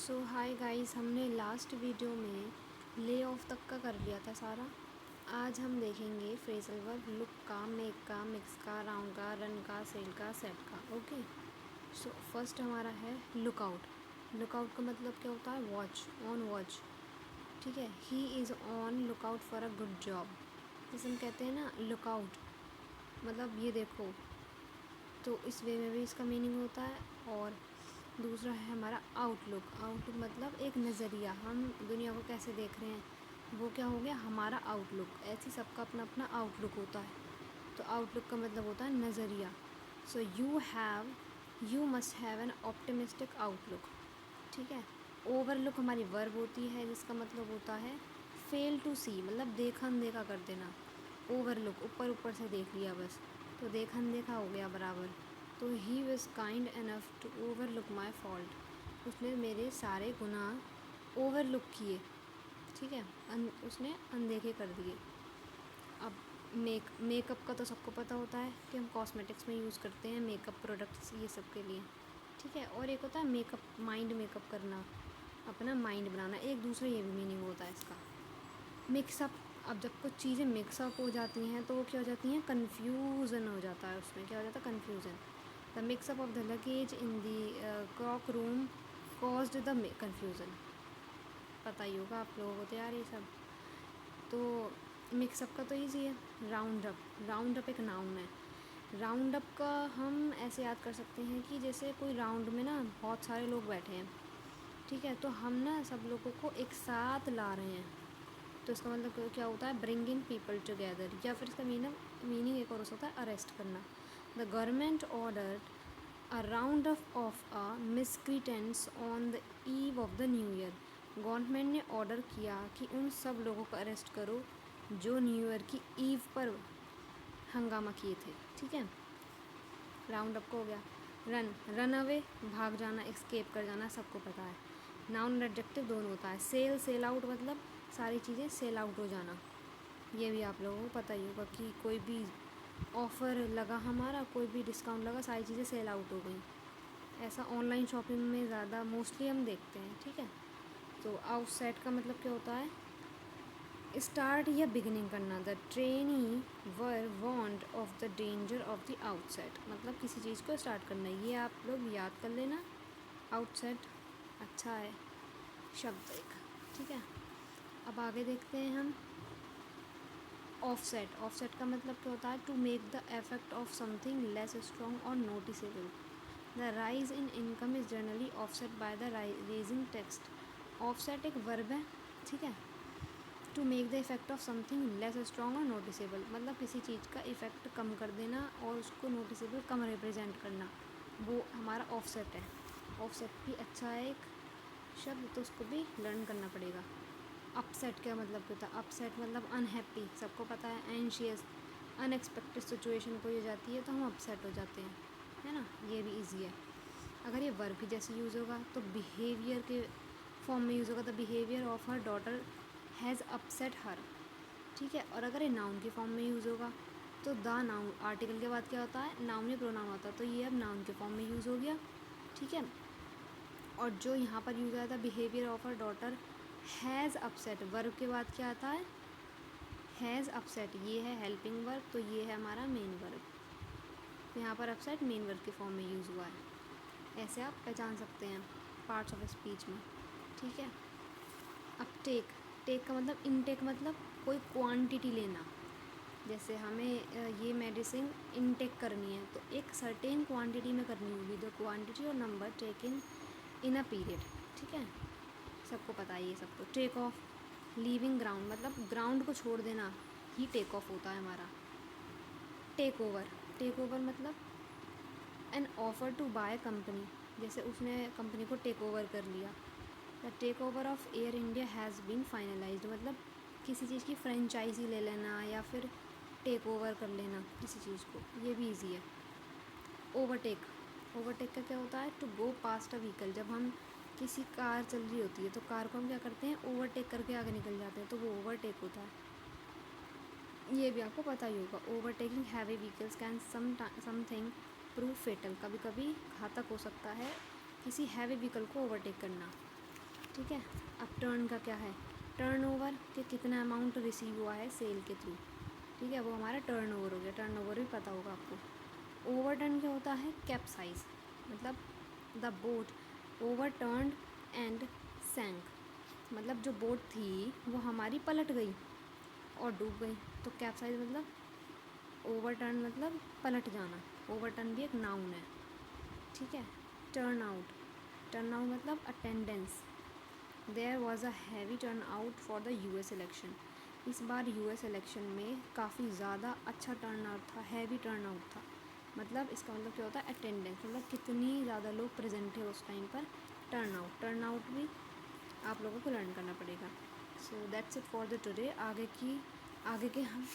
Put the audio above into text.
सो hi guys, हमने last video में lay off तक का कर लिया था सारा। आज हम देखेंगे फ्रेजल वर्ब लुक का, मेक का, मिक्स का, राउंड का, रन का, सेल का, सेट का। ओके, सो फर्स्ट हमारा है लुक आउट। लुक आउट का मतलब क्या होता है? Watch, on watch. ठीक है, he is on look out for a good job. जैसे हम कहते हैं ना लुक आउट, मतलब ये देखो, तो इस वे में भी इसका मीनिंग होता है। और दूसरा है हमारा आउटलुक। आउटलुक मतलब एक नज़रिया, हम दुनिया को कैसे देख रहे हैं, वो क्या हो गया हमारा आउटलुक। ऐसे सबका अपना अपना आउटलुक होता है। तो आउटलुक का मतलब होता है नज़रिया। So you must have an optimistic outlook. ठीक है, ओवरलुक हमारी वर्ब होती है, जिसका मतलब होता है फेल टू सी, मतलब देखा अनदेखा कर देना। ओवरलुक ऊपर ऊपर से देख लिया बस, तो देखा अनदेखा हो गया बराबर। तो he was kind enough to overlook my fault. उसने मेरे सारे गुनाह ओवरलुक किए। ठीक है, उसने अनदेखे कर दिए। अब मेकअप का तो सबको पता होता है कि हम कॉस्मेटिक्स में यूज़ करते हैं मेकअप प्रोडक्ट्स ये सब के लिए। ठीक है, और एक होता है मेकअप, माइंड मेकअप करना, अपना माइंड बनाना, एक दूसरा ये भी मीनिंग होता है इसका। मिक्सअप, अब जब कुछ चीज़ें मिक्सअप हो जाती हैं तो वो क्या हो जाती हैं, कन्फ्यूज़न हो जाता है। उसमें क्या हो जाता है, confusion. The mix up of the luggage in the cloak room caused the confusion. पता ही होगा आप लोगों को तो यार ये सब। तो मिक्सअप का तो ईजी है। राउंड अप एक नाउन है। राउंड अप का हम ऐसे याद कर सकते हैं कि जैसे कोई राउंड में ना बहुत सारे लोग बैठे हैं। ठीक है, तो हम ना सब लोगों को एक साथ ला रहे हैं, तो इसका मतलब क्या होता है, ब्रिंगिंग पीपल टुगेदर। या फिर इसका मीनिंग एक और होता है अरेस्ट करना। The government order a round off a miscreants on the eve of the new year. Government ने ऑर्डर किया कि उन सब लोगों को अरेस्ट करो जो न्यू ईयर की ईव पर हंगामा किए थे। ठीक है, राउंड अप हो गया। रन अवे, भाग जाना, एस्केप कर जाना, सबको पता है। नाउन एडजेक्टिव दोनों होता है। सेल आउट मतलब सारी चीज़ें सेल आउट हो जाना। ये भी आप लोगों को पता ही होगा कि कोई भी ऑफ़र लगा हमारा, कोई भी डिस्काउंट लगा, सारी चीज़ें सेल आउट हो गई। ऐसा ऑनलाइन शॉपिंग में ज़्यादा मोस्टली हम देखते हैं। ठीक है, तो आउटसेट का मतलब क्या होता है, स्टार्ट या बिगिनिंग करना। The trainee were warned of the danger of the outset, मतलब किसी चीज़ को स्टार्ट करना। ये आप लोग याद कर लेना, आउटसेट अच्छा है शब्द एक। ठीक है, अब आगे देखते हैं हम ऑफसेट। ऑफसेट का मतलब क्या होता है, to make the effect of something less strong और noticeable. The rise in income is generally offset by the raising text. Offset एक वर्ब है। ठीक है, to make the effect of something less strong और नोटिसेबल, मतलब किसी चीज़ का effect कम कर देना और उसको नोटिसेबल कम रिप्रेजेंट करना, वो हमारा ऑफसेट है। ऑफसेट भी अच्छा है एक शब्द, तो उसको भी लर्न करना पड़ेगा। अपसेट का मतलब क्या होता है, अपसेट मतलब अनहैप्पी, सबको पता है। एंशियस, अनएक्सपेक्टेड सिचुएशन कोई हो जाती है तो हम अपसेट हो जाते हैं, है ना, ये भी इजी है। अगर ये वर्ब की जैसे यूज़ होगा तो बिहेवियर के फॉर्म में यूज़ होगा। The behaviour of her daughter has upset her. ठीक है, और अगर ये नाउन के फॉर्म में यूज़ होगा तो द नाउन, आर्टिकल के बाद क्या होता है, नाउन या प्रोनाउन होता है, तो ये अब नाउन के फॉर्म में यूज़ हो गया। ठीक है, और जो यहाँ पर यूज़ आया था behaviour of her daughter has upset, verb के बाद क्या आता है, हैज़ अपसेट, ये है हेल्पिंग वर्ब, तो ये है हमारा मेन वर्ब। तो यहाँ पर अपसेट मेन वर्ब के फॉर्म में यूज़ हुआ है। ऐसे आप पहचान सकते हैं पार्ट्स ऑफ स्पीच में। ठीक है, अब टेक का मतलब इनटेक, मतलब कोई क्वांटिटी लेना। जैसे हमें ये मेडिसिन इनटेक करनी है तो एक सर्टेन क्वांटिटी में करनी होगी। द क्वांटिटी और number taken in a period. ठीक है, सबको पता है ये सब। तो टेक ऑफ, लीविंग ग्राउंड, मतलब ग्राउंड को छोड़ देना ही टेक ऑफ होता है हमारा। टेक ओवर मतलब an offer to buy company, जैसे उसने कंपनी को टेक ओवर कर लिया। The take over of Air India has been finalised, मतलब किसी चीज़ की फ्रेंचाइजी ले लेना या फिर टेक ओवर कर लेना किसी चीज़ को, ये भी इजी है। ओवरटेक का क्या होता है, to go past a vehicle. जब हम किसी कार चल रही होती है तो कार को हम क्या करते हैं, ओवरटेक करके आगे निकल जाते हैं, तो वो ओवरटेक होता है। ये भी आपको पता ही होगा। Overtaking heavy vehicles can something prove fatal, कभी कभी घातक हो सकता है किसी हैवी व्हीकल को ओवरटेक करना। ठीक है। अब टर्न का क्या है, टर्नओवर कि कितना अमाउंट रिसीव हुआ है सेल के थ्रू, ठीक है, वो हमारा टर्नओवर हो गया। टर्नओवर भी पता होगा आपको। ओवरटर्न क्या होता है, कैप्साइज, मतलब the boat overturn and sank, मतलब जो बोट थी वो हमारी पलट गई और डूब गई। तो कैप्साइज मतलब ओवरटर्न मतलब पलट जाना। ओवरटर्न भी एक नाउन है, ठीक है। टर्न आउट, टर्न आउट मतलब attendance. There was a heavy turn out for the US election, इस बार यूएस इलेक्शन में काफ़ी ज़्यादा अच्छा टर्न आउट था, हैवी टर्न आउट था। मतलब इसका मतलब क्या होता है, अटेंडेंस, मतलब कितनी ज़्यादा लोग प्रेजेंट थे उस टाइम पर। टर्न आउट भी आप लोगों को लर्न करना पड़ेगा। So that's it for the today. आगे के हम